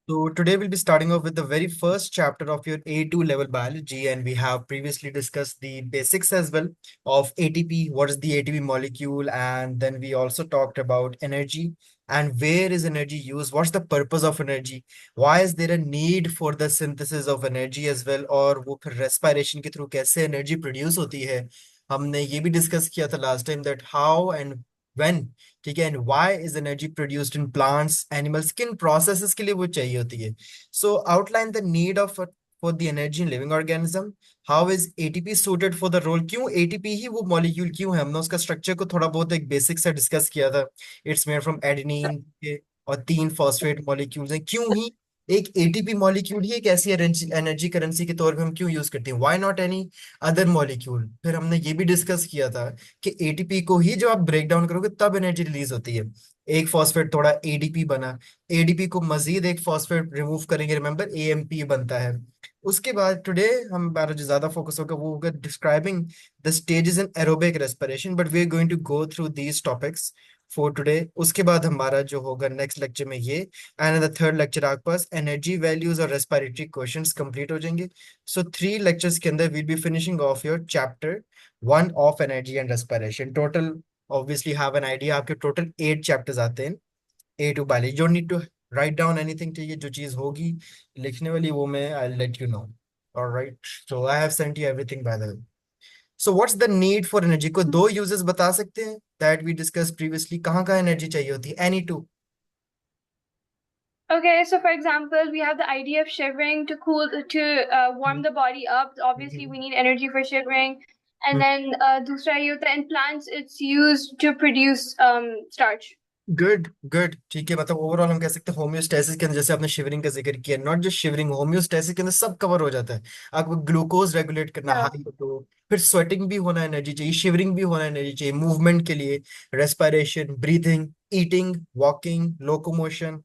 So today we'll be starting off with the very first chapter of your A2 level biology, and we have previously discussed the basics as well of ATP, what is the ATP molecule, and then we also talked about energy and where is energy used, what's the purpose of energy, why is there a need for the synthesis of energy as well, और वो फिर respiration के through कैसे energy produce होती है। हमने ये भी डिस्कस किया था last time that how and when, ठीक है, and why is energy produced in plants animals, किन प्रोसेसेस के लिए वो चाहिए होती है। So outline the need of for the energy in living organism, how is ATP suited for the role, क्यों एटीपी ही वो मॉलिक्यूल क्यों है। हमने उसका स्ट्रक्चर को थोड़ा बहुत एक बेसिक से डिस्कस किया था। इट्स मेड फ्रॉम एडेनिन के और तीन फॉस्फेट मॉलिक्यूल्स हैं, क्यों ही एक एटीपी मॉलिक्यूल ही एक ऐसी एनर्जी करेंसी के तौर पे हम क्यों यूज करते हैं, why not any other molecule. फिर हमने ये भी डिस्कस किया था कि एटीपी को ही जब आप ब्रेक डाउन करोगे तब एनर्जी रिलीज होती है। एक फॉस्फेट थोड़ा एडीपी बना, एडीपी को मजीद एक फॉस्फेट रिमूव करेंगे, रिमेंबर एएमपी बनता है। उसके बाद टुडे हमारा जो ज्यादा फोकस होगा वो होगा describing the stages in aerobic respiration, but we are going to go through these topics for today. उसके बाद हमारा जो होगा नेक्स्ट लेक्चर में ये एंड द थर्ड लेक्चर आपके पास एनर्जी वैल्यूज और रेस्पिरेटरी क्वेश्चंस कंप्लीट हो जाएंगे। सो थ्री लेक्चर्स के अंदर will be finishing off your chapter one of energy and respiration. Total obviously have an idea, आपके टोटल 8 चैप्टर्स आते हैं A two biology. Don't need to write down anything, चाहिए जो चीज होगी लिखने वाली वो मैं I let you know. All right, so I have sent you everything by the way. So what's the need for energy, को दो यूजेस बता सकते हैं दैट वी डिस्कस प्रीवियसली, कहाँ कहाँ एनर्जी चाहिए होती है, any two. Okay, so for example, we have the idea of shivering to warm the body up. Obviously, we need energy for shivering. And then दूसरा ये होता है in plants, it's used to produce starch. Good good, ठीक है, मतलब overall हम कह सकते हैं होम्योस्टेसिस के अंदर, जैसे आपने शिवरिंग का जिक्र किया, नॉट जस्ट शिवरिंग, होम्योस्टेसिस के अंदर सब कवर हो जाता है। आपको ग्लूकोज रेगुलेट करना Yeah. हाई हो तो फिर स्वेटिंग भी होना एनर्जी चाहिए, शिवरिंग भी होना एनर्जी चाहिए, मूवमेंट के लिए respiration, breathing, eating, walking, locomotion,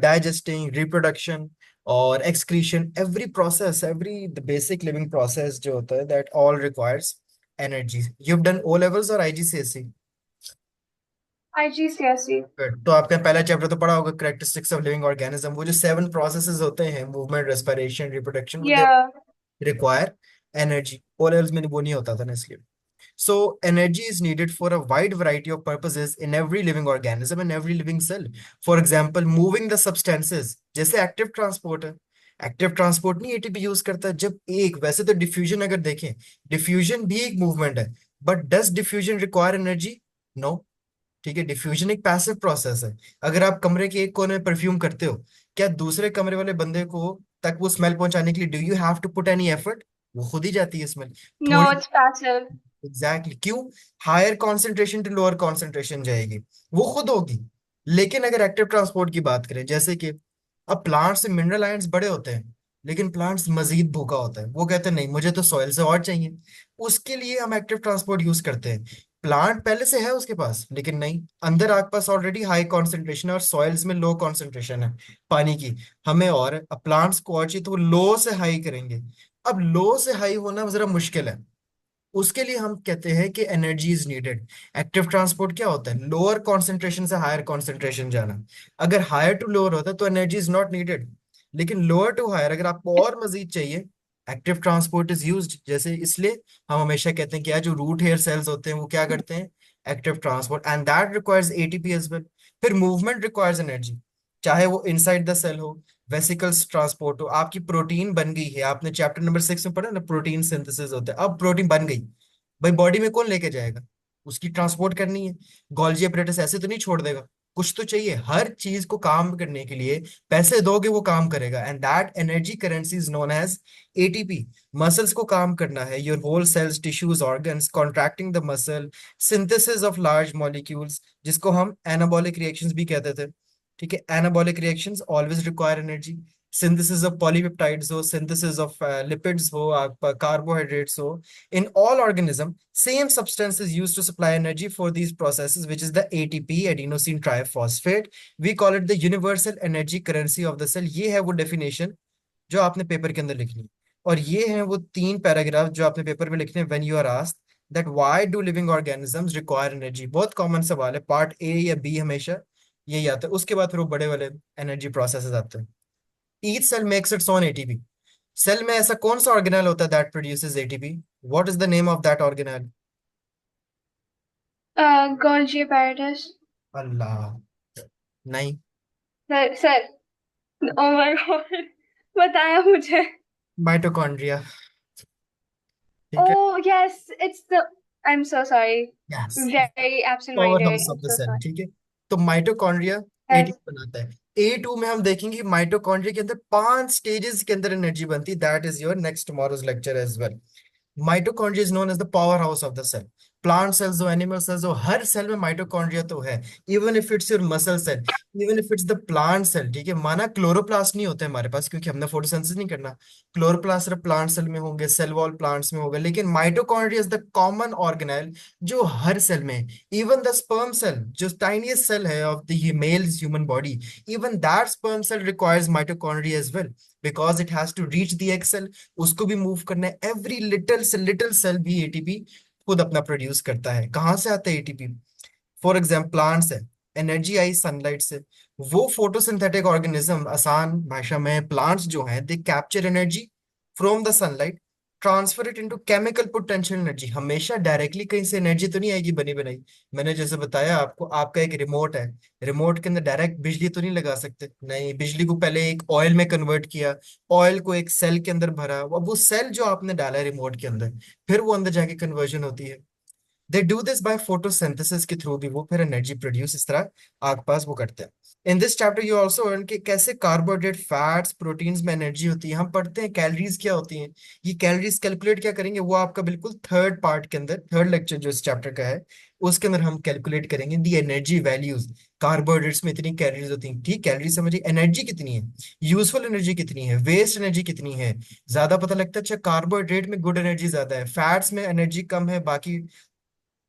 digesting, reproduction और excretion, every process, every the basic living process जो होता है that all requires energy. You have done O levels और आईजीसीएसई? IGCSE. Good. तो आपका पहला चैप्टर तो पढ़ा होगा कैरेक्टरिस्टिक्स ऑफ लिविंग ऑर्गेनिज्म, वो जो 7 प्रोसेसेस होते हैं मूवमेंट, रेस्पिरेशन, रिप्रोडक्शन, वो they Yeah. Require energy. O levels में वो नहीं होता था ना, इसलिए। So energy is needed for a wide variety of purposes in every living organism and every living cell. For example, moving the substances, जैसे active transport है। Active transport नहीं एटीपी यूज करता, जब एक वैसे तो डिफ्यूजन अगर देखें, डिफ्यूजन भी एक मूवमेंट है, but does diffusion require energy? No. ठीक है, डिफ्यूजन एक पैसिव प्रोसेस है। अगर आप कमरे के एक कोने में परफ्यूम करते हो, क्या दूसरे कमरे वाले बंदे को तक वो स्मेल पहुंचाने के लिए do you have to put any effort? वो खुद ही जाती है स्मेल। No, थोड़ी, it's passive. एग्जैक्टली क्यों, higher concentration to lower concentration जाएगी, वो खुद होगी। लेकिन अगर एक्टिव ट्रांसपोर्ट की बात करें, जैसे कि अब प्लांट्स में मिनरल आयंस बड़े होते हैं, लेकिन प्लांट्स मजीद भूखा होता है, वो कहते हैं नहीं मुझे तो सॉइल से और चाहिए, उसके लिए हम एक्टिव ट्रांसपोर्ट यूज करते हैं। प्लांट पहले से है उसके पास, लेकिन नहीं, अंदर आपके पास ऑलरेडी हाई कॉन्सेंट्रेशन है और सॉइल्स में लो कॉन्सेंट्रेशन है पानी की। हमें और अब प्लांट्स को और चाहिए तो वो लो से हाई करेंगे। अब लो से हाई होना जरा मुश्किल है, उसके लिए हम कहते हैं कि energy is needed. Active transport क्या होता है? लोअर कॉन्सेंट्रेशन से हायर कॉन्सेंट्रेशन जाना। अगर हायर टू लोअर होता है तो एनर्जी इज नॉट नीडेड, लेकिन लोअर टू हायर अगर आपको और मजीद चाहिए, एक्टिव ट्रांसपोर्ट इज यूज्ड। जैसे इसलिए हम हमेशा कहते हैं कि यार जो रूट हेयर सेल्स होते हैं वो क्या करते हैं, active transport, and that requires ATP as well. फिर मूवमेंट रिक्वायर्स एनर्जी, चाहे वो इनसाइड द सेल हो, वेसिकल्स ट्रांसपोर्ट हो, आपकी प्रोटीन बन गई है, आपने चैप्टर नंबर 6 में पढ़ा ना, प्रोटीन सिंथेसिस होता है, अब प्रोटीन बन गई, भाई बॉडी में कौन लेके जाएगा, उसकी ट्रांसपोर्ट करनी है। गोल्जी अपरेटस ऐसे तो नहीं छोड़ देगा, कुछ तो चाहिए हर चीज को काम करने के लिए। पैसे दोगे वो काम करेगा, and that energy currency is known as ATP. Muscles को काम करना है, your whole cells, tissues, organs contracting the muscle, synthesis of large molecules, जिसको हम एनाबॉलिक रिएक्शंस भी कहते थे। ठीक है, anabolic reactions always require energy. Synthesis of polypeptides हो, सिंथेसिस ऑफ लिपिड्स हो, आप कार्बोहाइड्रेट्स हो, in all organism same substance is used to supply energy for these processes, which is the ATP, adenosine triphosphate. We call it the universal energy currency of the cell। ये है वो definition जो आपने paper के अंदर लिखनी है, और ये हैं वो 3 पैराग्राफ जो आपने पेपर में लिखने हैं when you are asked that why do living organisms require energy. बहुत कॉमन सवाल है, पार्ट ए या बी हमेशा यही आता है, उसके बाद फिर वो बड़े वाले एनर्जी प्रोसेसेस आते हैं। Each cell makes its own ATP. Cell में ऐसा कौन सा ऑर्गेनेल होता है that produces ATP? What is the name of that organelle? Golgi apparatus. अल्लाह, नहीं। सर, ओ माय गॉड, बताया मुझे। माइटोकॉन्ड्रिया। ठीक है। Oh yes, it's the. I'm so sorry. Yes, Very power absent-minded. House of I'm the so cell. sorry. ठीक है। तो mitochondria Yes. ATP बनाता है। A2 में हम देखेंगे माइटोकॉन्ड्रिया के अंदर 5 स्टेजेस के अंदर एनर्जी बनती है। That is your next tomorrow's lecture as well. Mitochondria is known as the power house of the cell. Plant cells हो, एनिमल सेल्स हो, हर सेल में माइटोकॉन्ड्रिया तो है। Even if it's your muscle cell, even if it's the plant cell. ठीक है, माना chloroplast नहीं होते हमारे पास क्योंकि हमने फोटोसिंथेसिस नहीं करना। क्लोरोप्लास्ट सिर्फ प्लांट सेल में होंगे, सेल वॉल प्लांट्स में होगा, लेकिन mitochondria is the common organelle जो हर सेल में है। इवन द स्पर्म सेल, जो टाइनीस्ट सेल है of the male human body, even that sperm cell requires mitochondria as well, because it has to reach the egg cell. उसको भी move करना है। एवरी लिटिल सेल भी ATP खुद अपना produce करता है। कहाँ से आता है एटीपी? फॉर एग्जाम्पल प्लांट्स है, एनर्जी आई सनलाइट से। वो फोटोसिंथेटिक ऑर्गेनिज्म, आसान भाषा में प्लांट्स जो हैं, they capture energy from the sunlight, transfer it into chemical potential energy. हमेशा डायरेक्टली कहीं से एनर्जी तो नहीं आएगी बनी बनाई। मैंने जैसे बताया आपको, आपका एक रिमोट है, रिमोट के अंदर डायरेक्ट बिजली तो नहीं लगा सकते, नहीं, बिजली को पहले एक ऑयल में कन्वर्ट किया, ऑयल को एक सेल के अंदर भरा, अब वो सेल जो आपने डाला है रिमोट के अंदर, फिर वो अंदर जाके कन्वर्जन होती है। They do this by photosynthesis के थ्रू भी वो फिर एनर्जी प्रोड्यूस इस तरह आग पास वो करते हैं। In this chapter you also earn कि कैसे कार्बोहाइड्रेट, फैट्स, प्रोटीन्स में एनर्जी होती है। हम पढ़ते हैं कैलोरीज क्या होती हैं। ये कैलोरीज कैलकुलेट क्या करेंगे वो आपका बिल्कुल थर्ड पार्ट के अंदर, थर्ड लेक्चर जो इस चैप्टर का है उसके अंदर हम कैलकुलेट करेंगे दी एनर्जी वैल्यूज। कार्बोहाइड्रेट्स में इतनी कैलोरीज होती हैं, ठीक, कैलोरी समझिए, एनर्जी कितनी है, यूजफुल एनर्जी कितनी है, वेस्ट एनर्जी कितनी है। ज्यादा पता लगता है, अच्छा कार्बोहाइड्रेट में गुड एनर्जी ज्यादा है, फैट्स में एनर्जी कम है, बाकी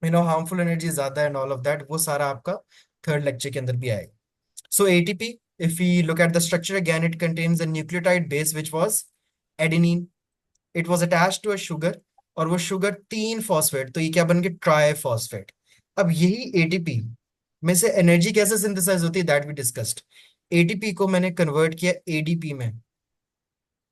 हार्मफुल एनर्जी ज्यादा है, एंड ऑल ऑफ दैट, वो सारा आपका थर्ड लेक्चर के अंदर भी आएगा। सो ATP, if we look at the structure again, it contains a nucleotide base which was adenine. It was attached to a sugar, और वो शुगर 3 फॉस्फेट, तो ये क्या बन गया, ट्राइफॉस्फेट। अब यही एटीपी में से एनर्जी कैसे सिंथेसाइज होती है दैट वी डिस्कस्ड। एटीपी को मैंने कन्वर्ट किया एडीपी में।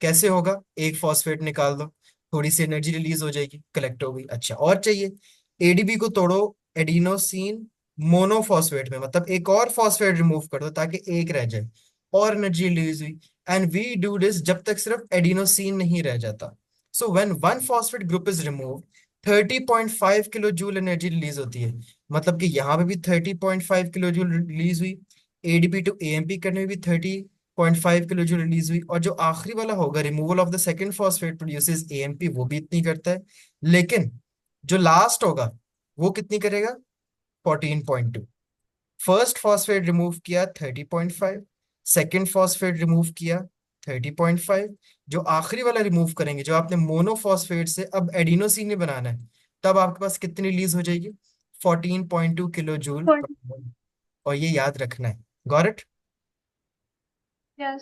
कैसे होगा, एक फॉस्फेट निकाल दो, थोड़ी सी एनर्जी रिलीज हो जाएगी, कलेक्ट हो गई। अच्छा, और चाहिए, एडीपी को तोड़ो एडिनोसिन मोनोफॉस्फेट में, मतलब एक और फॉस्फेट रिमूव कर दो ताकि एक रह जाए, और एनर्जी रिलीज हुई। एंड वी डू दिस जब तक सिर्फ एडिनोसिन नहीं रह जाता। So when one phosphate group is remove, 30.5 kilo joule energy release होती है। मतलब कि यहाँ पे भी 30.5 किलो जूल रिलीज हुई, एडीपी टू एएमपी करने में भी 30.5 किलो जूल रिलीज हुई, और जो आखिरी वाला होगा, removal of the second phosphate produces AMP, वो भी इतनी करता है। लेकिन जो लास्ट होगा वो कितनी करेगा, 14.2। फर्स्ट फॉस्फेट रिमूव किया 30.5, सेकेंड फॉस्फेट रिमूव किया 30.5, जो आखिरी वाला रिमूव करेंगे, जो आपने मोनोफॉस्फेट से अब एडिनोसिन नहीं बनाना है, तब आपके पास कितनी रिलीज हो जाएगी, 14.2 किलो जूल। और ये याद रखना है, गॉट इट? Yes.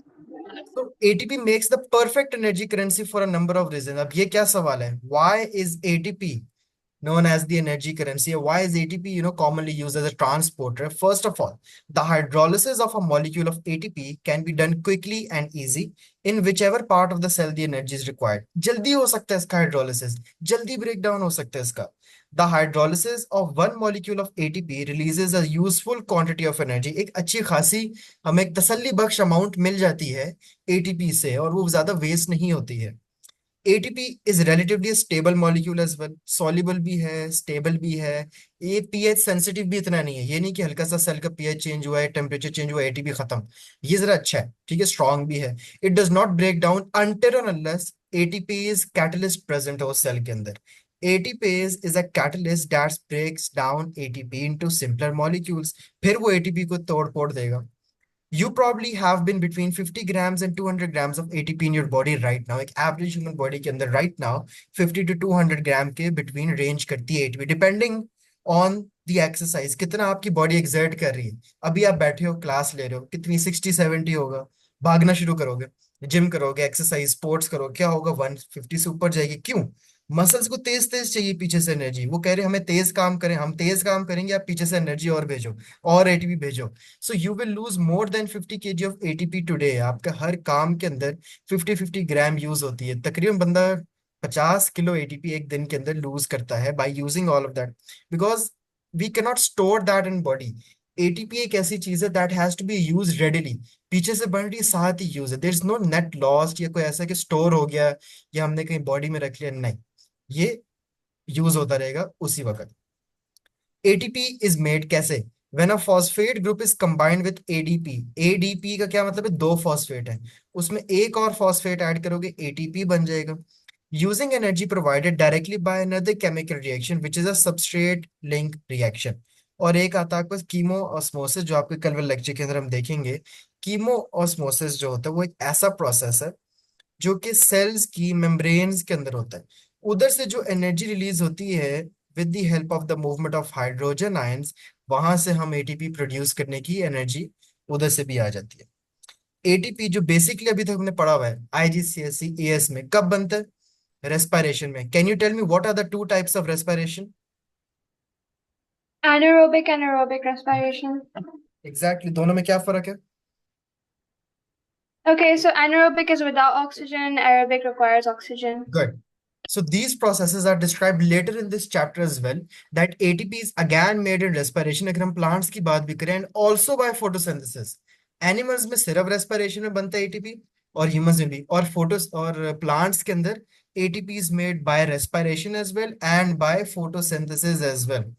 तो ATP makes the perfect energy currency for a number of reason. अब ये क्या सवाल है, why is ATP known as the energy currency? Why is ATP, commonly used as a transporter? First of all, the hydrolysis of a molecule of ATP can be done quickly and easy in whichever part of the cell the energy is required. जल्दी हो सकता है इसका hydrolysis, जल्दी break down हो सकता है इसका। The hydrolysis of one molecule of ATP releases a useful quantity of energy. एक अच्छी खासी हमें एक तसल्ली बख्श अमाउंट मिल जाती है एटीपी से, और वो ज्यादा वेस्ट नहीं होती है। ATP is relatively stable molecule as well, soluble भी है, स्टेबल भी है। ये पीएच सेंसिटिव भी इतना नहीं है, ये नहीं कि हल्का सा सेल का पीएच चेंज हुआ है, टेम्परेचर चेंज हुआ है, एटीपी खत्म। ये जरा अच्छा है, ठीक है, स्ट्रांग भी है। It does not break down until और unless ATP is catalyst present हो सेल के अंदर। ATPase is a catalyst that breaks down ATP into simpler molecules, फिर वो एटीपी को तोड़ फोड़ देगा। You probably have been between 50 grams and 200 grams of ATP in your body right now. एक एवरेज ह्यूमन बॉडी के अंदर right now 50 to 200 ग्राम के बिटवीन रेंज करती है ATP, depending on the exercise, कितना आपकी बॉडी एक्सर्ट कर रही है। अभी आप बैठे हो, क्लास ले रहे हो, कितनी 60-70 होगा। भागना शुरू करोगे, जिम करोगे, एक्सरसाइज स्पोर्ट्स करो, क्या होगा, 150 से ऊपर जाएगी। क्यों? मसल्स को तेज तेज चाहिए पीछे से एनर्जी, वो कह रहे हमें तेज काम करें, हम तेज काम करेंगे, आप पीछे से एनर्जी और भेजो, और एटीपी भेजो। So you will lose more than 50 kg of ATP today. आपका हर काम के अंदर 50-50 ग्राम यूज होती है, तकरीबन बंदा 50 किलो एटीपी एक दिन के अंदर लूज करता है by using all of that, because we cannot store that in body. ATP एक ऐसी चीज है that has to be use readily, पीछे से बन रही है, साथ ही यूज है, there is no net lost या कोई ऐसा कि स्टोर हो गया या हमने कहीं बॉडी में रख लिया, नहीं, ये यूज होता रहेगा उसी वक्त। एटीपी इज मेड कैसे? When a phosphate group is combined with ADP. ADP का क्या मतलब है? दो फॉस्फेट है, उसमें एक और फॉस्फेट ऐड करोगे, एटीपी बन जाएगा। Using energy provided directly by another chemical reaction which is a substrate link reaction. और एक आता है आपको कीमो ऑस्मोसिस, जो आपके कल वाले लेक्चर के अंदर हम देखेंगे। कीमो ऑस्मोसिस जो होता है वो एक ऐसा प्रोसेस है जो कि सेल्स की मेम्ब्रेन्स के अंदर होता है। उधर से जो एनर्जी रिलीज होती है with the help of the movement of hydrogen ions, वहां से हम एटीपी प्रोड्यूस करने की एनर्जी उधर से भी आ जाती है। एटीपी जो बेसिकली अभी तक हमने पढ़ा हुआ है आईजीसीएसई एएस में, कब बनता है? रेस्पिरेशन में। Can you tell me what are the two types of respiration? Anaerobic and aerobic respiration. Exactly, दोनों में क्या फर्क है? Okay, so anaerobic is without oxygen, aerobic requires oxygen. Good. So these processes are described later in this chapter as well. That ATP is again made in respiration, अगर हम plants की बात भी करें, and also by photosynthesis. Animals में सिर्फ respiration में बनता है ATP, और humans में भी, और photos और plants के अंदर ATP is made by respiration as well and by photosynthesis as well.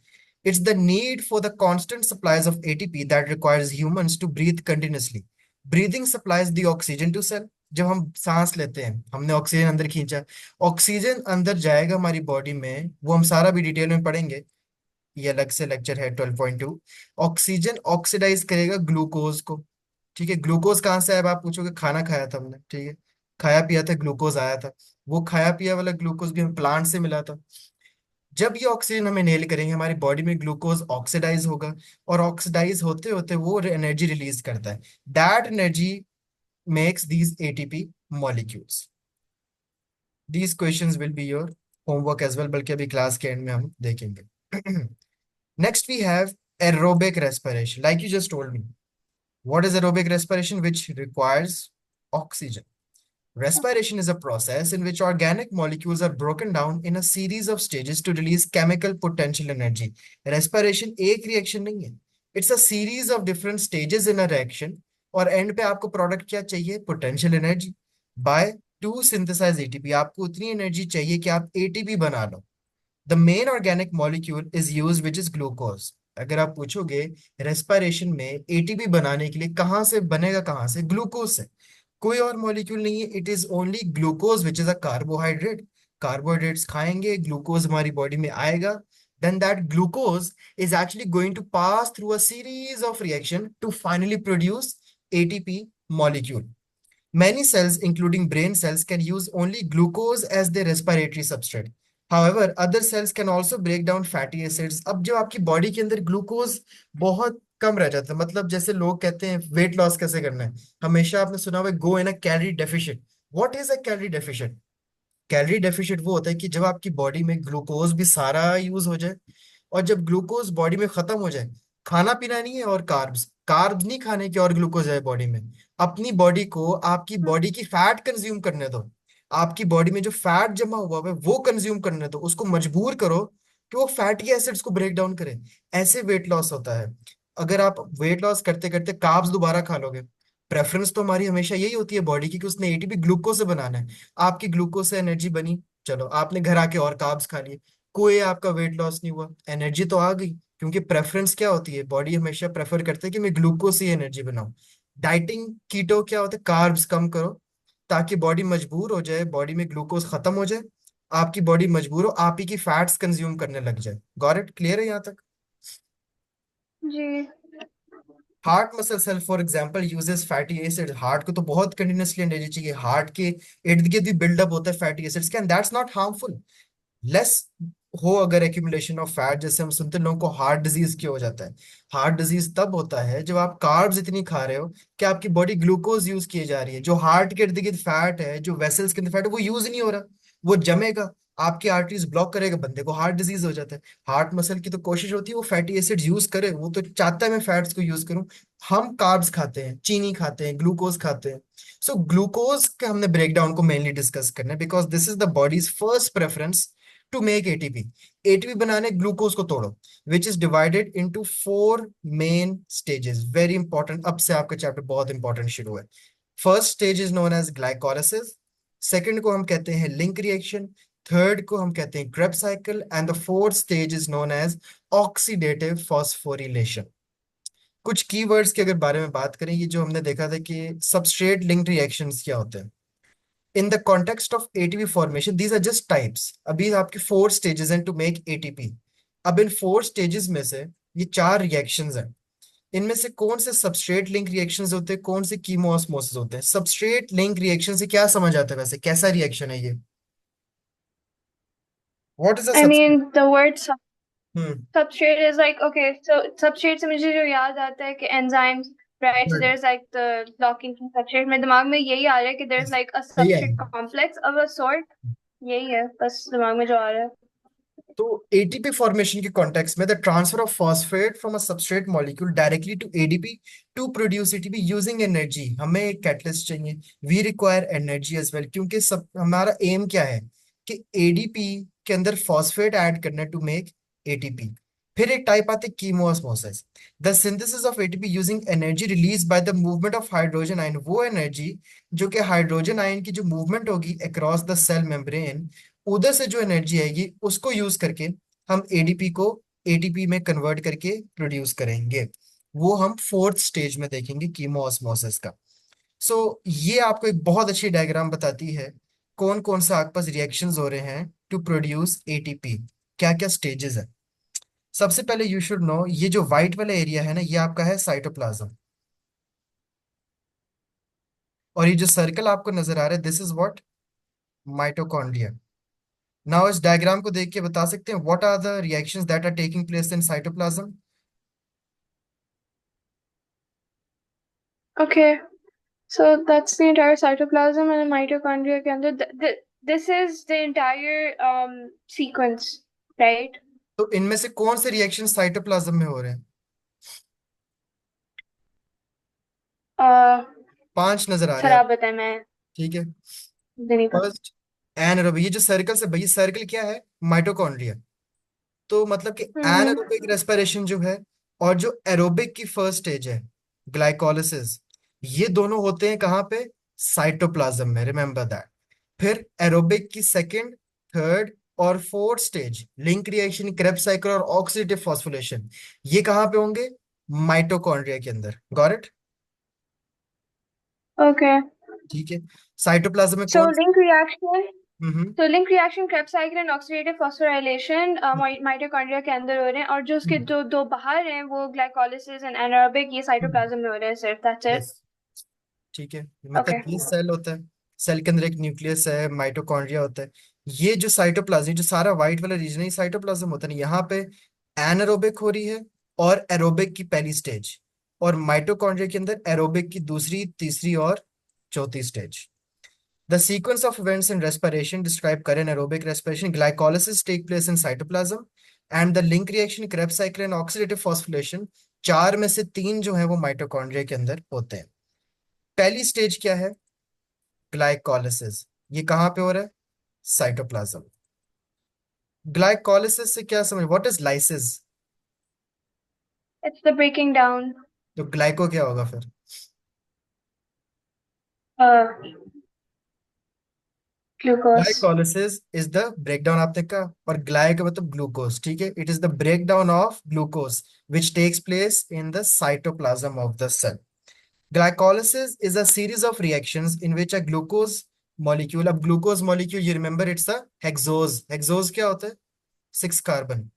It's the need for the constant supplies of ATP that requires humans to breathe continuously. Breathing supplies the oxygen to cell. जब हम सांस लेते हैं, हमने oxygen अंदर खींचा, oxygen अंदर जाएगा हमारी बॉडी में, वो हम सारा भी डिटेल में पढ़ेंगे, ये अलग से लेक्चर है 12.2। ऑक्सीजन ऑक्सीडाइज करेगा ग्लूकोज को। ठीक है, ग्लूकोज कहाँ से आया? आप पूछोगे, खाना खाया था हमने, ठीक है, खाया पिया था, ग्लूकोज आया था। वो खाया पिया वाला ग्लूकोज भी हम प्लांट से मिला था। जब ये ऑक्सीजन हमें नेल करेंगे, हमारी बॉडी में ग्लूकोज ऑक्सीडाइज होगा, और ऑक्सीडाइज होते होते वो एनर्जी रिलीज करता है। That energy makes these ATP molecules. These questions will be your homework as well, बल्कि अभी क्लास के एंड में हम देखेंगे। Next we have aerobic respiration. Like you just told me, what is aerobic respiration? Which requires oxygen. Respiration is a process in which organic molecules are broken down in a series of stages to release chemical potential energy. Respiration एक reaction नहीं है, it's a series of different stages in a reaction, और end पे आपको product क्या चाहिए? Potential energy. By to synthesise ATP, आपको उतनी एनर्जी चाहिए कि आप एटीपी बना लो। The main organic molecule is use which is glucose. अगर आप पूछोगे रेस्पिरेशन में एटीपी बनाने के लिए कहाँ से बनेगा, कहाँ से? ग्लूकोज से। कोई और मॉलिक्यूल नहीं है, it is only glucose which is a carbohydrate. Carbohydrates खाएंगे, ग्लूकोज हमारी बॉडी में आएगा, then that glucose is actually going to pass through a series of reaction to finally produce ATP molecule. Many cells, including brain cells, can use only glucose as their respiratory substrate. However, other cells can also break down fatty acids. अब जब आपकी body के अंदर glucose बहुत कम रह जाता है, मतलब जैसे लोग कहते हैं वेट लॉस कैसे करना है, हमेशा आपने सुना हुआ go in a calorie deficient. What is a calorie deficient? Calorie deficient वो होता है कि जब आपकी बॉडी में ग्लूकोज भी सारा यूज हो जाए, और जब ग्लूकोज बॉडी में खत्म हो जाए, खाना पीना नहीं है और कार्ब्स कार्ब्स नहीं खाने की और ग्लूकोज है बॉडी में, अपनी बॉडी को आपकी बॉडी की फैट कंज्यूम करने दो। आपकी बॉडी में जो फैट जमा हुआ है वो कंज्यूम करने दो, उसको मजबूर करो कि वो फैटी एसिड्स को ब्रेक डाउन करे। ऐसे वेट लॉस होता है। अगर आप वेट लॉस करते करते कार्ब्स दोबारा खा लोगे, प्रेफरेंस तो हमारी हमेशा यही होती है बॉडी की कि उसने एटीपी ग्लूकोज से बनाना है। आपकी ग्लूकोज से एनर्जी बनी, चलो आपने घर आके और कार्ब्स खा लिए, कोई आपका वेट लॉस नहीं हुआ, एनर्जी तो आ गई, क्योंकि प्रेफरेंस क्या होती है, बॉडी हमेशा प्रेफर करते है कि मैं ग्लूकोज से एनर्जी बनाऊं। डाइटिंग कीटो क्या होता है? कार्ब्स कम करो ताकि बॉडी मजबूर हो जाए, बॉडी में ग्लूकोज खत्म हो जाए, आपकी बॉडी मजबूर हो आप ही की फैट्स कंज्यूम करने लग जाए। Got it? क्लियर है यहाँ तक? जी। Heart muscle cell for example uses fatty acid. Heart को तो बहुत कंटिन्यूअसली एनर्जी चाहिए, हार्ट के इर्द गिर्द भी बिल्डअप होता है फैटी एसिड्स का, and that's not harmful. Less हो अगर एक्यूमुलेशन ऑफ फैट, जैसे हम सुनते हैं लोगों को हार्ट डिजीज क्यों हो जाता है? हार्ट डिजीज तब होता है जब आप कार्ब्स इतनी खा रहे हो कि आपकी बॉडी ग्लूकोज यूज किए जा रही है, जो हार्ट के इर्द गिर्द फैट है, जो वेसल्स के अंदर फैट है, वो यूज नहीं हो रहा, वो जमेगा, आपकी आर्टरीज ब्लॉक करेगा, बंदे को हार्ट डिजीज हो जाता है। हार्ट मसल की तो कोशिश होती है वो फैटी एसिड यूज करे, वो तो चाहता है मैं फैट्स को यूज करूं। हम कार्ब्स खाते हैं, चीनी खाते हैं, ग्लूकोज खाते हैं। सो ग्लूकोज का हमने ब्रेक डाउन को मेनली डिस्कस करना है, because this is the body's first preference to make ATP. ATP बनाने ग्लूकोज को तोड़ो, which is divided into 4 main stages. Very important, अब से आपका चैप्टर बहुत इंपॉर्टेंट शुरू है। First stage is known as glycolysis, second को हम कहते हैं लिंक रिएक्शन, थर्ड को हम कहते हैं Krebs cycle, and the fourth stage is known as oxidative phosphorylation. कुछ कीवर्ड्स के अगर बारे में बात करें, ये जो हमने देखा था कि सबस्ट्रेट लिंक्ड रिएक्शंस क्या होते हैं in the context of ATP formation, these are just types. अभी आपके 4 स्टेजेस हैं टू मेक एटीपी। अब इन 4 स्टेजेस में से ये 4 रिएक्शंस हैं, इनमें से कौन से सबस्ट्रेट लिंक रिएक्शंस होते हैं, कौन से कीमोऑस्मोसिस होते हैं? सबस्ट्रेट लिंक रिएक्शन से क्या समझ आता है वैसे, कैसा रिएक्शन है ये? What is a I substrate? mean, the word hmm. substrate is like, okay, so substrate से मुझे जो याद आता है कि enzymes, right? So there's like the blocking from substrate. मेरे दिमाग में यही आ रहा है कि there's like a सही है। substrate complex of a sort. यही है बस दिमाग में जो आ रहा है. तो एटीपी फॉर्मेशन के कॉन्टेक्स्ट में the transfer of phosphate from a substrate molecule directly to ADP to produce ATP using energy. हमें एक कैटलिस्ट चाहिए, we require energy as well, क्योंकि सब हमारा एम क्या है कि एडीपी के अंदर फॉस्फेट ऐड करना है टू मेक एटीपी। फिर एक टाइप आती है chemiosmosis, the synthesis of ATP using energy release by the movement of hydrogen ion. वो एनर्जी जो कि हाइड्रोजन आयन की जो मूवमेंट होगी अक्रॉस द सेल मेम्ब्रेन, उधर से जो एनर्जी आएगी उसको यूज करके हम एडीपी को एटीपी में कन्वर्ट करके प्रोड्यूस करेंगे। वो हम फोर्थ स्टेज में देखेंगे कीमोऑस्मोसिस का। सो ये आपको एक बहुत अच्छी डायग्राम बताती है कौन कौन सा आपके पास रिएक्शंस हो रहे हैं टू प्रोड्यूस एटीपी, क्या क्या स्टेजेस है। सबसे पहले यू शुड नो, ये जो व्हाइट वाला एरिया है ना, ये आपका है साइटोप्लाज्म, और ये जो सर्कल आपको नजर आ रहा है, this is what, mitochondria. Now इस डायग्राम को देख के बता सकते हैं what are the reactions that are taking place in cytoplasm? Okay, so that's the entire cytoplasm and the mitochondria के अंदर. This is the entire sequence, right? तो इनमें से कौन से रिएक्शन साइटोप्लाज्म में हो रहे हैं? Uh, 5 नजर आ रहे सर हैं आप आप। बताएं, मैं ठीक है। मुझे नहीं पता. फर्स्ट एनारोबिक, ये जो सर्कल से भाई, सर्कल क्या है? माइटोकॉन्ड्रिया। तो मतलब कि हम्म. एनारोबिक रेस्पिरेशन जो है, और जो एरोबिक की फर्स्ट स्टेज है ग्लाइकोलिसिस, ये दोनों होते हैं कहाँ पे? साइटोप्लाज्म में, रिमेंबर दैट। फिर एरोबिक की सेकंड, थर्ड और fourth stage, link reaction, Krebs cycle और ऑक्सीडेटिव फॉस्फोरिलेशन, ये कहाँ पे होंगे? माइटोकॉन्ड्रिया के अंदर। Got it? Okay. ठीक है। साइटोप्लाज्म में So कौन? link reaction. हम्म। तो link reaction Krebs cycle and oxidative phosphorylation mitochondria के अंदर हो रहे हैं, और जो उसके हम्म। दो दो बाहर हैं वो ग्लाइकोलिसिस एंड एनारोबिक, ये साइटोप्लाज्म में हो रहे हैं सिर्फ. That's it. यस। ठीक है, मतलब ओके. ये सेल होता है, सेल के अंदर एक न्यूक्लियस है, माइटोकॉन्ड्रिया होता है। ये जो साइटोप्लाज्म, जो सारा व्हाइट वाला रीजन है, साइटोप्लाज्म होता है ना, यहाँ पे एनारोबिक हो रही है और एरोबिक की पहली स्टेज, और माइटोकॉन्ड्रिया के अंदर एरोबिक की दूसरी, तीसरी और चौथी stage. The sequence of events in respiration described current aerobic respiration, glycolysis take place in cytoplasm, and the link reaction, Krebs cycle and oxidative phosphorylation, 4 में से 3 जो है वो माइटोकॉन्ड्रिया के अंदर होते हैं। पहली स्टेज क्या है? ग्लाइकोलिसिस। ये कहाँ पे हो रहा है? साइटोप्लाज्म। ग्लाइकोलिसिस से क्या समझ, what is lysis? It's the breaking down. तो ग्लाइको क्या होगा फिर? Glucose. Glycolysis is the breakdown, आपने कहा, और ग्लाय का मतलब ग्लूकोज, ठीक है, it is the breakdown of glucose which takes place in the cytoplasm of the cell. Glycolysis is a series of reactions in which a glucose molecule, अब glucose molecule, you remember it's a hexose। hexose क्या होता है? 6 carbon.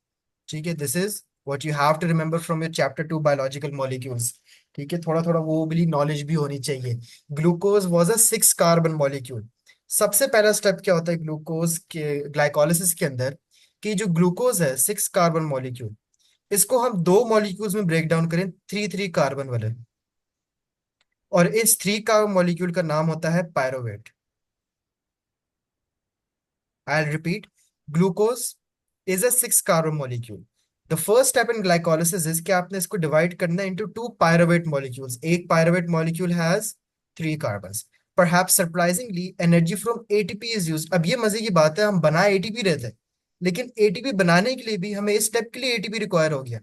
ठीक है, this is what you have to remember from your chapter 2 biological molecules. ठीक है, थोड़ा थोड़ा वो भी नॉलेज भी होनी चाहिए। Glucose was a 6 carbon molecule. सबसे पहला स्टेप क्या होता है ग्लूकोज के ग्लाइकोलिसिस के अंदर, कि जो ग्लूकोज है 6 कार्बन मॉलिक्यूल, इसको हम 2 मॉलिक्यूल्स में ब्रेक डाउन करें, 3 3 कार्बन वाले, और इस 3 का मॉलिक्यूल का नाम होता है pyruvate. I repeat, glucose is a 6 carbon molecule. The first step in glycolysis is कि आपने इसको डिवाइड करना है इनटू 2 पायरुवेट मॉलिक्यूल्स। एक pyruvate molecule has 3 carbons. Perhaps surprisingly energy from ATP is use. अब ये मजे की बात है, हम बना एटीपी रहे थे, लेकिन एटीपी बनाने के लिए भी हमें इस स्टेप के लिए एटीपी रिक्वायर हो गया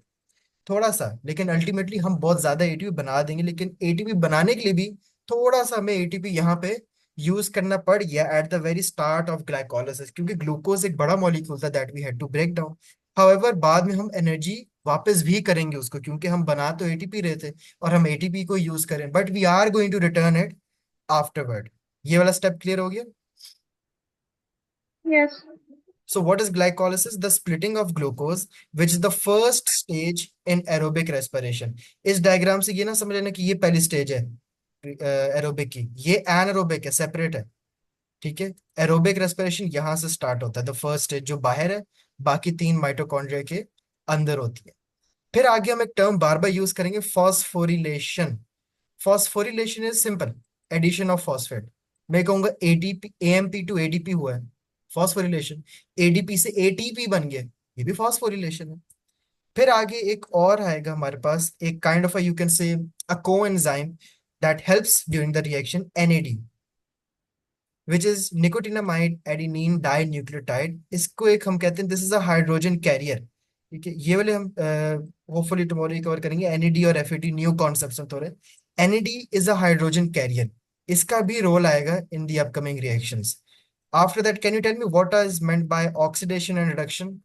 थोड़ा सा, लेकिन अल्टीमेटली हम बहुत ज्यादा एटीपी बना देंगे, लेकिन एटीपी बनाने के लिए भी थोड़ा सा हमें एटीपी यहाँ पे यूज करना पड़ गया at the very start of glycolysis, क्योंकि ग्लूकोज एक बड़ा मॉलिक्यूल था that we had to break down. However बाद में हम एनर्जी वापस भी करेंगे उसको, क्योंकि हम बना तो एटीपी रहे थे और हम एटीपी को यूज करें, but we are going to return it afterward. ये वाला स्टेप क्लियर हो गया? Yes. So what is glycolysis? The splitting of glucose, which is the first stage in aerobic respiration. इस डायग्राम से ये ना समझ लेना कि ये पहली स्टेज है एरोबिक की, ये एनारोबिक है, सेपरेट है। ठीक है, एरोबिक रेस्पिरेशन यहाँ से स्टार्ट होता है, द फर्स्ट स्टेज जो बाहर है, बाकी 3 माइटोकॉन्ड्रिया के अंदर होती है। फिर आगे हम एक टर्म बार बार यूज करेंगे, phosphorylation. Phosphorylation is simple addition of phosphate. मैं कहूंगा एडीपी, एएमपी टू एडीपी हुआ है, फॉस्फोरिलेशन। एडीपी से एटीपी बन गया, ये भी फॉस्फोरिलेशन है। फिर आगे एक और आएगा हमारे पास, एक kind of you can say a coenzyme that helps during the reaction, NAD, which is nicotinamide adenine dinucleotide. इसको एक हम कहते हैं this is a hydrogen carrier. ठीक है, ये वाले हम होपफुली टुमारो कवर करेंगे, एनएडी और एफएटी न्यू कॉन्सेप्ट्स में थोड़े। NAD is a hydrogen carrier, इसका भी रोल आएगा in the upcoming reactions. After that can you tell me what is meant by oxidation and reduction?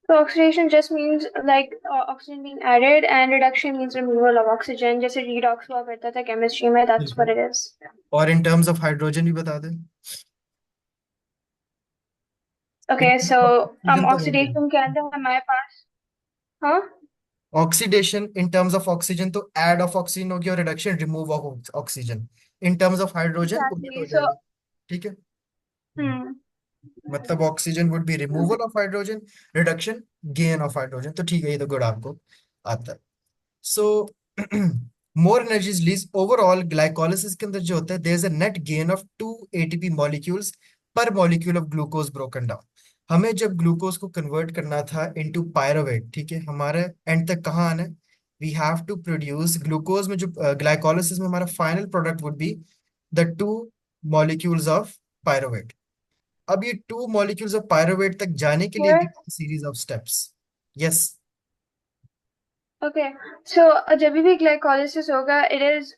So oxidation just means like oxygen being added, and reduction means removal of oxygen. जैसे redox हुआ करता था chemistry में, that's बिल्कुल। what it is. और इन terms of hydrogen भी बता दें। इन Okay, so ऑक्सीजन तो हो गया, oxidation के अंदर हमारे पास, हाँ, oxidation in terms of oxygen तो ऐड ऑफ ऑक्सीजन हो गया, और reduction remove of oxygen. In terms of hydrogen उल्टा हो exactly. So जाएगा। ठीक है, hmm. मतलब oxygen would be removal of hydrogen, reduction gain of hydrogen. तो ठीक है, ये तो गुड आपको आता है। So more energy is release overall. Glycolysis के अंदर जो होता है, there is a net gain of 2 ATP molecules पर molecule of glucose broken down. हमें जब ग्लूकोज को कन्वर्ट करना था इनटू पायरोवेट, ठीक है, हमारे एंड तक कहाँ आना है, we have to produce glucose में जो ग्लाइकोलिसिस में हमारा final product would be the 2 molecules of pyruvate. अब ये 2 मॉलिक्यूल्स ऑफ पायरोवेट तक जाने के लिए भी Here, series of steps. Yes. okay. So जब भी glycolysis होगा, it is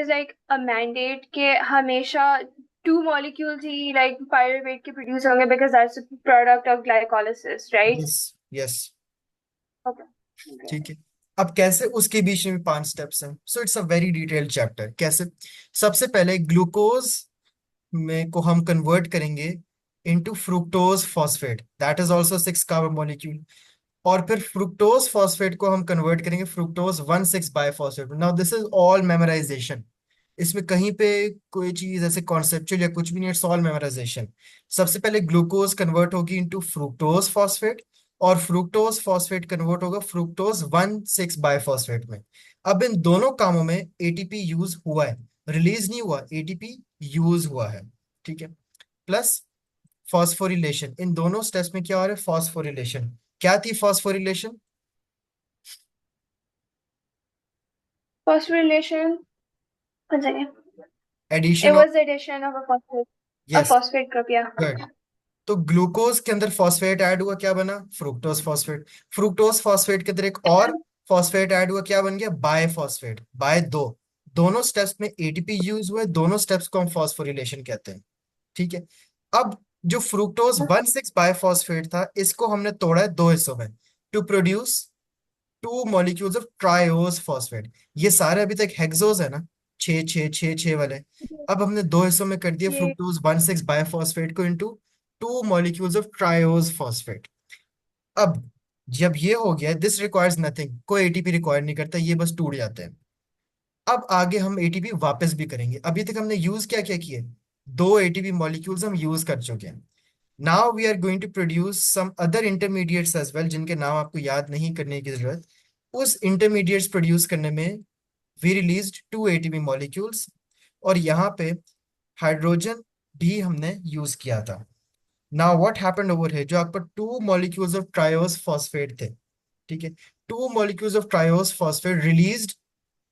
like a mandate कि हमेशा two molecules ही like pyruvate के produce होंगे, because that's a product of glycolysis, right? Yes. Yes. Okay. Okay. ठीक है, अब कैसे, उसके बीच में भी 5 स्टेप्स हैं, so it's a very detailed chapter. कैसे? सबसे पहले ग्लूकोज में को हम कन्वर्ट करेंगे into fructose phosphate, that is also 6 carbon molecule. और फिर फ्रुक्टोज फॉस्फेट को हम कन्वर्ट करेंगे fructose 1,6 biphosphate. Now this is all memorisation, इसमें कहीं पे कोई चीज ऐसे कॉन्सेप्चुअल या कुछ भी नहीं, इट्स ऑल मेमोराइजेशन। सबसे पहले ग्लूकोज कन्वर्ट होगी इनटू फ्रुक्टोज फॉस्फेट, और फ्रुक्टोज फॉस्फेट कन्वर्ट होगा फ्रुक्टोज 1,6 बाइफॉस्फेट में। अब इन दोनों कामों में एटीपी यूज हुआ है, रिलीज नहीं हुआ, एटीपी यूज हुआ है। ठीक है, प्लस फॉस्फोरिलेशन, इन दोनों स्टेप्स में क्या हो रहा है, फॉस्फोरिलेशन। क्या थी phosphorylation? Phosphorylation, one second. It addition of, was the addition of a yes, phosphate group, yeah. Good. तो ग्लूकोज के अंदर फॉस्फेट ऐड हुआ, क्या बना, फ्रुक्टोज फॉस्फेट। फ्रुक्टोज फॉस्फेट के अंदर एक और फॉस्फेट ऐड हुआ, क्या बन गया, बाय फॉस्फेट। बाय दो, दोनों स्टेप्स में एटीपी यूज हुआ है, दोनों स्टेप्स को हम फॉस्फोरिलेशन कहते हैं। ठीक है, अब जो फ्रुक्टोज 1,6 बायफॉस्फेट था, इसको हमने तोड़ा है 2 हिस्सों में to produce 2 molecules of triose phosphate. ये सारे अभी तक हेक्सोज है ना, 6 6 6 6 वाले। अब हमने 2 हिस्सों में कर दिया ये फ्रुक्टोज 1,6 बायफॉस्फेट को into 2 molecules of triose phosphate. अब जब ये हो गया, दिस रिक्वायर्स नथिंग, कोई एटीपी रिक्वायर नहीं करता, ये बस टूट जाते हैं। अब आगे हम एटीपी वापस भी करेंगे, अभी तक हमने यूज क्या क्या किए, 2 एटीपी मॉलिक्यूल्स हम यूज कर चुके हैं। Now we are going to produce some other intermediates as well, जिनके नाम आपको याद नहीं करने की जरूरत। उस इंटरमीडिएट्स प्रोड्यूस करने में वी रिलीज्ड 2 एटीपी मॉलिक्यूल्स, और यहाँ पे हाइड्रोजन डी हमने यूज किया था। नाउ व्हाट हैपेंड ओवर है, जो आपका two molecules of triose phosphate थे, ठीक है, two molecules of triose phosphate released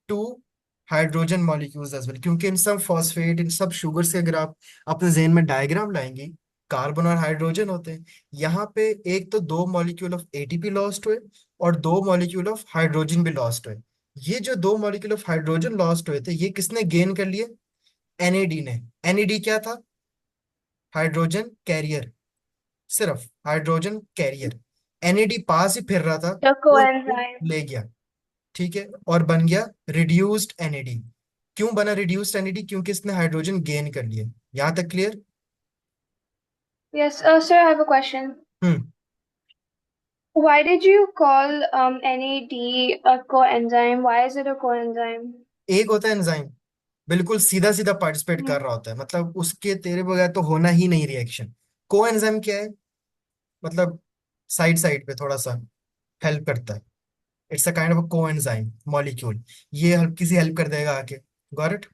two hydrogen molecules as well, क्योंकि इन सब फॉस्फेट, इन सब शुगर से अगर आप अपने जेन में डायग्राम लाएंगे, कार्बन और हाइड्रोजन होते हैं। यहाँ पे एक तो दो मॉलिक्यूल ऑफ एटीपी लॉस्ट हुए और दो मॉलिक्यूल ऑफ हाइड्रोजन भी लॉस्ट हुए। ये जो दो मॉलिक्यूल ऑफ हाइड्रोजन लॉस्ट हुए थे, ये किसने गेन कर लिए? एनएडी ने। एनएडी क्या था? हाइड्रोजन कैरियर, सिर्फ हाइड्रोजन कैरियर। एनएडी पास ही फिर रहा था, The वो इसको coenzyme. ले गया, ठीक है, और बन गया रिड्यूस्ड एनएडी। क्यों बना रिड्यूस्ड एनएडी? क्योंकि इसने हाइड्रोजन गेन कर लिया। यहां तक clear? Yes, sir, I have a question. Hmm. Why did you call NAD a coenzyme? Why is it a coenzyme? एक होता है एंजाइम, बिल्कुल सीधा सीधा पार्टिसिपेट कर Hmm. रहा होता है, मतलब उसके तेरे बगैर तो होना ही नहीं रिएक्शन। को एंजाइम क्या है? मतलब साइड साइड पे थोड़ा सा हेल्प करता है। इट्स अ काइंड ऑफ को एंजाइम मॉलिक्यूल। ये हल्की सी हेल्प कर देगा आके। Got it?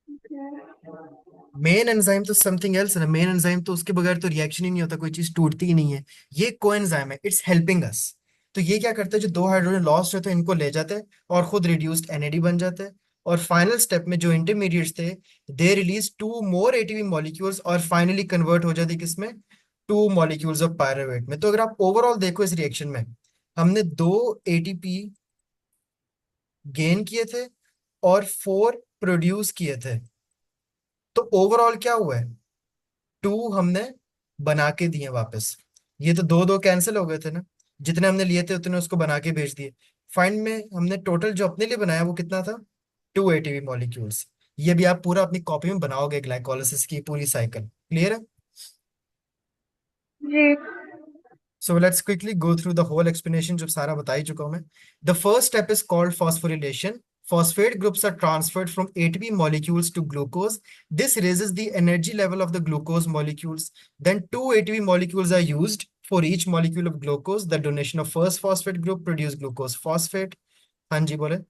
Okay. Main enzyme तो समथिंग एल्स है ना। मेन एंजाइम तो उसके बगैर तो रिएक्शन ही नहीं होता, कोई चीज टूटती ही नहीं है। ये कोएंजाइम है, इट्स हेल्पिंग अस। तो ये क्या करता है, जो दो हाइड्रोजन लॉस्ट होते हैं इनको ले जाते हैं और खुद रिड्यूस्ड एनएडी बन जाते हैं। और फाइनल स्टेप में जो इंटरमीडिएट्स थे, they release two more ATP molecules और फाइनली कन्वर्ट हो जाती किसमें? टू मॉलिक्यूल्स ऑफ पायरुवेट में। तो अगर आप ओवरऑल देखो इस रिएक्शन में, हमने दो एटीपी गेन किए थे और फोर प्रोड्यूस किए थे। तो ओवरऑल क्या हुआ है? टू हमने बना के दिए वापस। ये तो दो दो कैंसिल हो गए थे ना, जितने हमने लिए थे उतने उसको बना के भेज दिए। फाइंड में हमने टोटल जो अपने लिए बनाया वो कितना था? Two ATP molecules. ये भी आप पूरा अपनी कॉपी में बनाओगे, ग्लाइकोलिसिस की पूरी साइकिल। क्लियर है? जी. So let's quickly go through the whole explanation जो सारा बता ही चुका हूं मैं। The first step is called phosphorylation. Phosphate groups are transferred from ATP molecules to glucose. This raises the energy level of the glucose molecules. Then two ATP molecules are used for each molecule of glucose. The donation of first phosphate group produce glucose phosphate. हाँ जी बोले।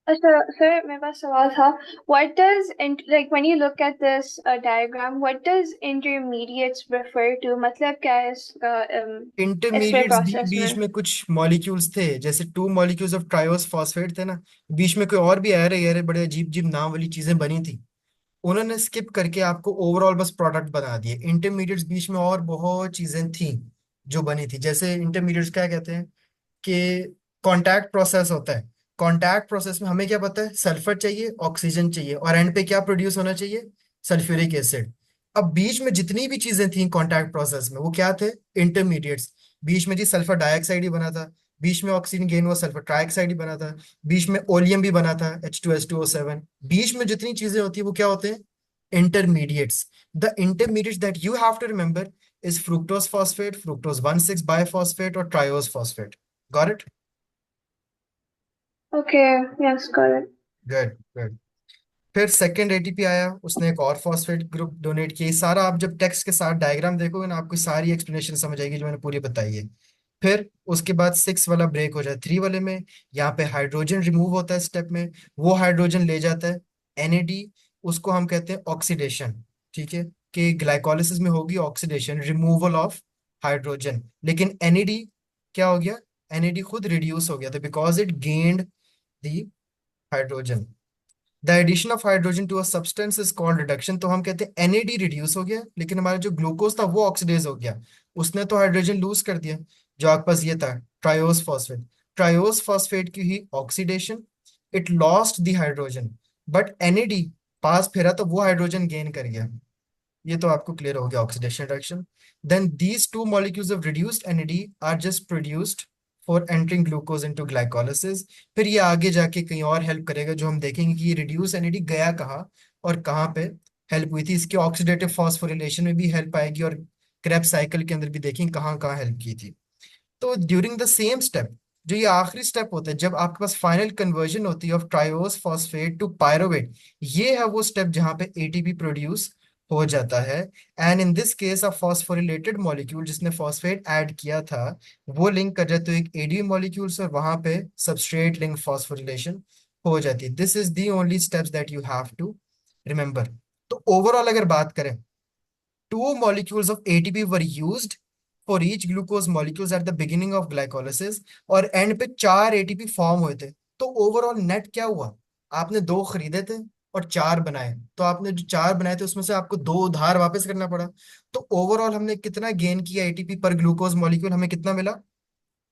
अच्छा sir मेरे पास सवाल था. What does like when you look at this diagram, what does intermediates refer to? मतलब क्या है इसका इस पे इंटरमीडिएट्स भी प्रोसेस बीच में? में कुछ मॉलिक्यूल्स थे, जैसे to molecules of triose phosphate थे ना, बीच में कोई और भी अरे बड़े अजीब अजीब नाम वाली चीजें बनी थी। उन्होंने स्किप करके आपको ओवरऑल बस प्रोडक्ट बना दिए। इंटरमीडिएट्स बीच में और बहुत चीजें थी जो बनी थी। जैसे इंटरमीडिएट्स क्या कहते हैं कि कांटेक्ट प्रोसेस होता है। कांटेक्ट प्रोसेस में हमें क्या पता है? सल्फर चाहिए, ऑक्सीजन चाहिए, और एंड पे क्या प्रोड्यूस होना चाहिए? Sulphuric acid. अब बीच में जितनी भी चीजें थी कांटेक्ट प्रोसेस में, वो क्या थे? इंटरमीडिएट्स। बीच में जी सल्फर डाइऑक्साइड ही बना था, बीच में ऑक्सीजन गेन हुआ, सल्फर ट्राइऑक्साइड ही बना था, बीच में ओलियम भी बना था, H2S2O7। बीच में जितनी चीजें होती है वो क्या होते हैं? Intermediates. The intermediates that you have to remember is fructose phosphate, fructose 1,6 biphosphate और triose phosphate. Got it? Okay, yes, got it. Good good. फिर सेकंड एटीपी आया, उसने एक और फॉस्फेट ग्रुप डोनेट किया। ये सारा आप जब टेक्स्ट के साथ डायग्राम देखोगे ना, आपको सारी एक्सप्लेनेशन समझ आएगी जो मैंने पूरी बताई है। फिर उसके बाद सिक्स वाला ब्रेक हो जाए थ्री वाले में। यहाँ पे हाइड्रोजन रिमूव होता है स्टेप में। वो हाइड्रोजन ले जाता है एनएडी, उसको हम कहते हैं ऑक्सीडेशन। ठीक है, कि ग्लाइकोलिसिस में होगी ऑक्सीडेशन, रिमूवल ऑफ हाइड्रोजन। लेकिन एनएडी क्या हो गया? एनएडी खुद रिड्यूस हो गया था because it gained the hydrogen. The addition of hydrogen to a substance is called reduction. तो हम कहते हैं एनएडी रिड्यूस हो गया, लेकिन हमारा जो ग्लूकोज था वो ऑक्सीडाइज हो गया। उसने तो हाइड्रोजन लूज कर दिया। जो आपके पास ये था ट्रायोस फॉस्फेट, ट्रायोस फॉस्फेट की ही oxidation, it lost the hydrogen, but NAD पास फेरा तो वो हाइड्रोजन गेन कर गया। ये तो आपको क्लियर हो गया oxidation reaction. Then these two molecules of reduced NAD are just produced for entering glucose into glycolysis. फिर ये आगे जाके कहीं और हेल्प करेगा, जो हम देखेंगे कि ये रिड्यूस एनएडी गया कहाँ और कहाँ पे हेल्प हुई थी। इसके ऑक्सीडेटिव फॉस्फोरिलेशन में भी हेल्प आएगी, और क्रेब्स साइकिल के अंदर भी देखेंगे कहाँ कहाँ हेल्प की थी। तो ड्यूरिंग द सेम स्टेप, जो ये आखिरी स्टेप होता है जब आपके पास फाइनल कन्वर्जन होती है of triose phosphate to pyruvate, ये है वो स्टेप जहां पे एटीपी प्रोड्यूस हो जाता है। And in this case a phosphorylated molecule जिसने फॉस्फेट ऐड किया था, वो लिंक कर जाते हो एक एडी मॉलिक्यूल से, और वहां पे सबस्ट्रेट लिंक फॉस्फोरिलेशन हो जाती है। This is the only steps that you have to remember. तो ओवरऑल अगर बात करें, 2 molecules of ATP were used for each glucose molecules at the beginning of glycolysis, और एंड पे 4 ATP फॉर्म हुए थे। तो ओवरऑल नेट क्या हुआ? आपने 2 खरीदे थे और 4 बनाए, तो आपने जो 4 बनाए थे उसमें से आपको 2 उधार वापस करना पड़ा। तो ओवरऑल हमने कितना गेन किया एटीपी पर ग्लूकोज मॉलिक्यूल, हमें कितना मिला?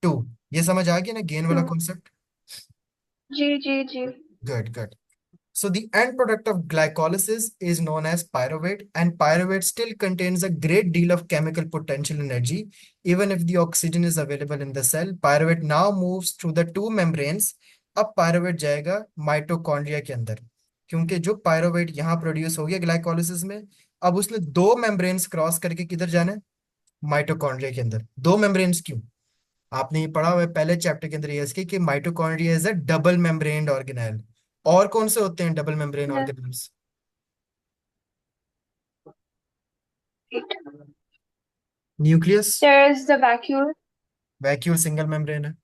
2। ये समझ आ गया ना गेन वाला हम्म, कॉन्सेप्ट? जी जी जी। Good good. So the end product of glycolysis is known as pyruvate, and pyruvate still contains a great deal of chemical potential energy. Even if the oxygen is available in the cell, pyruvate now moves through the two membranes. अब pyruvate जाएगा mitochondria के अंदर, क्योंकि जो pyruvate यहाँ produce हो गया glycolysis में, अब उसने 2 मेम्ब्रेन्स क्रॉस करके किधर जाना है? माइटोकॉन्ड्रिया के अंदर। 2 मेम्ब्रेन्स क्यों? आपने ये पढ़ा हुआ है पहले चैप्टर के अंदर इसके कि mitochondria is a double membraned organelle. और कौन से होते हैं double membrane organelles? Nucleus, There is the vacuole. Vacuole single membrane है।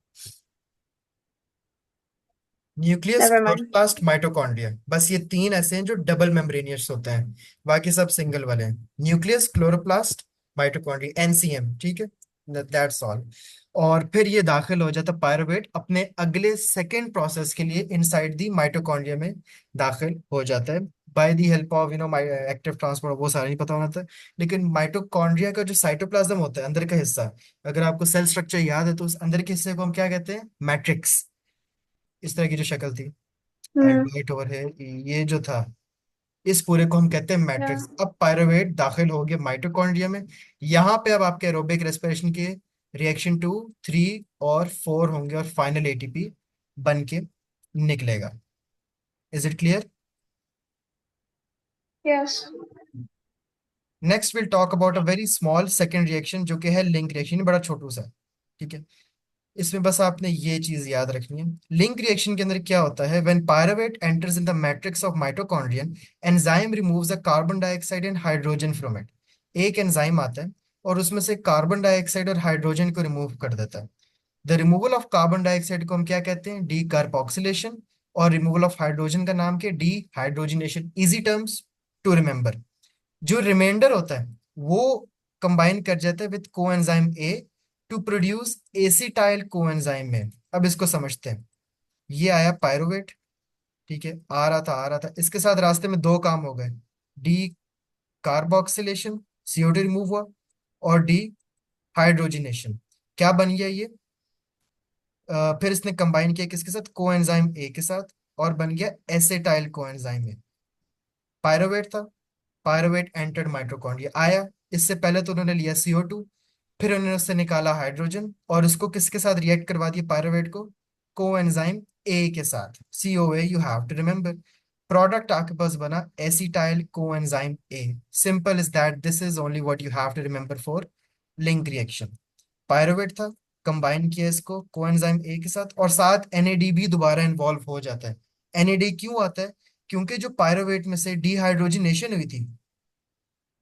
Nucleus, Never mind. Chloroplast, mitochondria, बस ये 3 ऐसे हैं जो डबल मेम्ब्रेनियस होते हैं, बाकी सब सिंगल वाले हैं। न्यूक्लियस, क्लोरोप्लास्ट, माइटोकॉन्ड्रिया, एनसीएम, ठीक है, दैट्स ऑल। और फिर ये दाखिल हो जाता पायरुवेट अपने अगले सेकेंड प्रोसेस के लिए इनसाइड दी माइटोकॉन्ड्रिया में दाखिल हो जाता है, by the help of active transport, वो सारा नहीं पता होना था। लेकिन माइटोकॉन्ड्रिया का जो साइटोप्लाज्म होता है अंदर का हिस्सा, अगर आपको सेल स्ट्रक्चर याद है तो उस अंदर के हिस्से को हम क्या कहते हैं? मैट्रिक्स। इस तरह की जो शक्ल थी, Hmm. हाइड्राइट ओवर है, ये जो था, इस पूरे को हम कहते हैं Yeah. मैट्रिक्स। अब पायरुवेट दाखिल हो गया माइटोकॉन्ड्रिया में। यहाँ पे अब आपके एरोबिक रेस्पिरेशन के रिएक्शन 2, 3 और 4 होंगे और फाइनल एटीपी बन के निकलेगा। Is it clear? Yes. Next will talk about a very small second reaction जो कि है लिंक रिएक्शन, बड़ा छोटू सा, ठीक है। इसमें बस आपने ये चीज याद रखनी है, लिंक रिएक्शन के अंदर क्या होता है, when pyruvate enters in the matrix of mitochondrion, enzyme removes the carbon dioxide and hydrogen from it. एक एंजाइम आता है और उसमें से कार्बन डाइऑक्साइड और हाइड्रोजन को रिमूव कर देता है। The removal of carbon dioxide को हम क्या कहते हैं? Decarboxylation. और रिमूवल ऑफ हाइड्रोजन का नाम क्या? Dehydrogenation. Easy terms to remember. जो रिमाइंडर होता है वो कंबाइन कर जाता है with coenzyme A to produce acetyl coenzyme में। अब इसको समझते हैं। ये आया पायरुवेट, ठीक है, आ रहा था इसके साथ रास्ते में 2 काम हो गए। डी कार्बोक्सिलेशन, CO2 रिमूव हुआ, और डी हाइड्रोजनेशन। क्या बन गया ये? फिर इसने कंबाइन किया किसके साथ? कोएंजाइम ए के साथ, और बन गया एसिटाइल कोएंजाइम ए। पायरुवेट था, पायरुवेट एंटर्ड माइटोकॉन्ड्रिया आया। इससे पहले तो उन्होंने लिया CO2, फिर उन्होंने उससे निकाला हाइड्रोजन और उसको किसके साथ रिएक्ट करवा दिया पायरुवेट को? कोएंजाइम ए के साथ, CoA, you have to remember. Product आपके पास बना acetyl coenzyme A. Simple is that, this is only what you have to remember for link reaction. Pyruvate था, कंबाइन किया इसको कोएंजाइम ए के साथ, और साथ NAD भी दोबारा इन्वॉल्व हो जाता है। NAD क्यों आता है? क्योंकि जो पायरुवेट में से डिहाइड्रोजनेशन हुई थी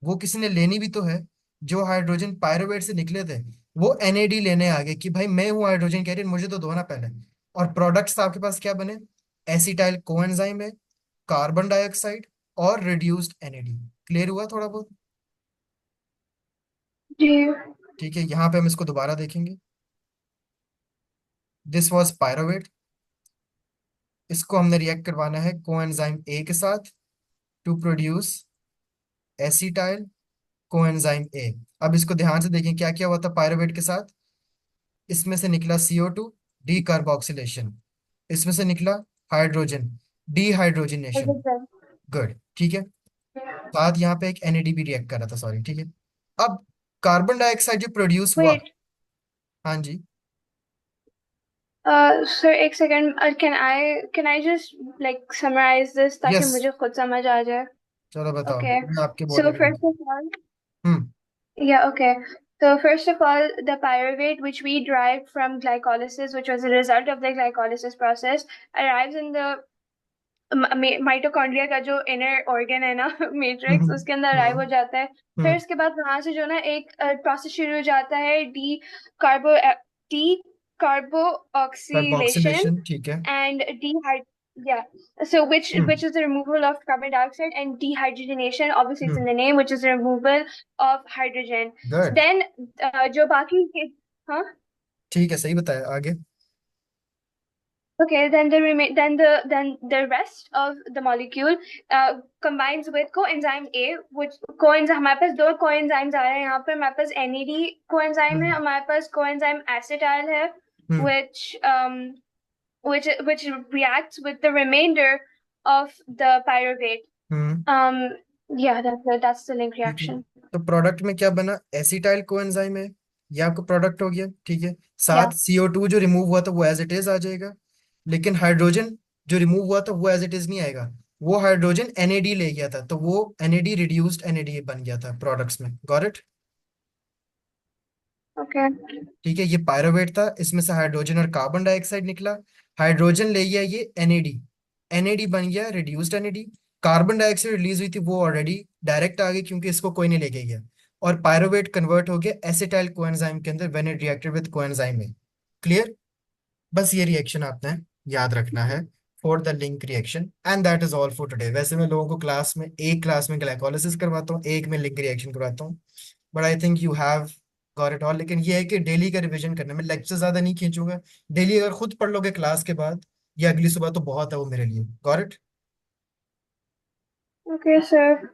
वो किसी ने लेनी भी तो है। जो हाइड्रोजन पायरुवेट से निकले थे वो NAD लेने आ गए कि भाई मैं हूँ हाइड्रोजन कैरियर, मुझे तो दो ना पहले। और प्रोडक्ट्स आपके पास क्या बने? एसिटाइल कोएंजाइम है, कार्बन डाइऑक्साइड और रिड्यूस्ड NAD। क्लियर हुआ थोड़ा बहुत? जी। ठीक है, यहाँ पे हम इसको दोबारा देखेंगे। दिस वाज पायरुवेट, इसको हमने रिएक्ट करवाना है कोएंजाइम ए के साथ to produce acetyl coenzyme A. अब इसको ध्यान से देखें क्या क्या हुआ था पायरुवेट के साथ। इसमें से निकला CO2, डी कार्बोक्सिलेशन। इसमें से निकला हाइड्रोजन, डिहाइड्रोजनेशन। गुड, ठीक है। साथ यहाँ पे एक NAD भी रिएक्ट कर रहा था, सॉरी, ठीक है। अब कार्बन डाइऑक्साइड जो प्रोड्यूस हुआ, Wait. हाँ जी, Sir, एक second. Can I just like summarize this ताकि यस, मुझे खुद समझ आ जाए? चलो बताओ, Okay. मैं आपके So बोलने में first of all, hmm yeah, okay. So first of all, the pyruvate which we derived from glycolysis, which was a result of the glycolysis process, arrives in the mitochondria का जो inner organ है ना matrix, हम्म उसके अंदर arrive हम्म हो जाता है। फिर हम्म उसके बाद वहां से जो ना एक प्रोसेस शुरू हो जाता है, कार्बो डी कार्बो ऑक्सीलेशन कार्बोक्सिलेशन, ठीक है। And Yeah. So which hmm is the removal of carbon dioxide, and dehydrogenation, obviously it's in hmm the name, which is the removal of hydrogen. Good. Then जो बाकी के, huh? ठीक है, सही बताया, आगे। Okay, then then the rest of the molecule combines with coenzyme A, which coenzyme, हमारे पास दो coenzymes आ रहे हैं यहाँ पर, हमारे पास NAD coenzyme है, हम्म हमारे पास coenzyme acetyl है, हम्म which which reacts with the remainder of the pyruvate. Hmm Um, yeah, that's the link ठीक है, reaction. तो प्रोडक्ट में क्या बना? एसिटाइल कोएंजाइम है, ये आपका प्रोडक्ट हो गया, ठीक है। Yeah. साथ CO2 जो रिमूव हुआ था वो एज इट इज आ जाएगा, लेकिन हाइड्रोजन जो रिमूव हुआ था वो एज इट इज नहीं आएगा। वो हाइड्रोजन NAD ले गया था, तो वो NAD रिड्यूस्ड NAD बन गया था प्रोडक्ट्स में। Got it? Okay. ठीक है, ये पायरोवेट था, इसमें से हाइड्रोजन और कार्बन डाइऑक्साइड निकला। हाइड्रोजन ले गया ये NAD, NAD बन गया reduced NAD। Carbon dioxide release हुई थी वो ऑलरेडी डायरेक्ट आ गई, क्योंकि इसको कोई नहीं लेके गया। और पायरोवेट कन्वर्ट हो गया एसिटाइल कोएंजाइम के अंदर when it reacted with coenzyme में। क्लियर? बस ये रिएक्शन आपने याद रखना है for the link reaction, and that is all for today. वैसे मैं लोगों को क्लास में, एक क्लास में ग्लाइकोलिसिस करवाता हूँ, एक में लिंक रिएक्शन करवाता हूँ, but I think you have got it all. लेकिन ये है कि डेली का रिवीजन करना, मैं लेक्चर ज्यादा नहीं खींचूंगा। डेली अगर खुद पढ़ लोगे क्लास के बाद या अगली सुबह तो बहुत है वो मेरे लिए। Got it? Okay, sir.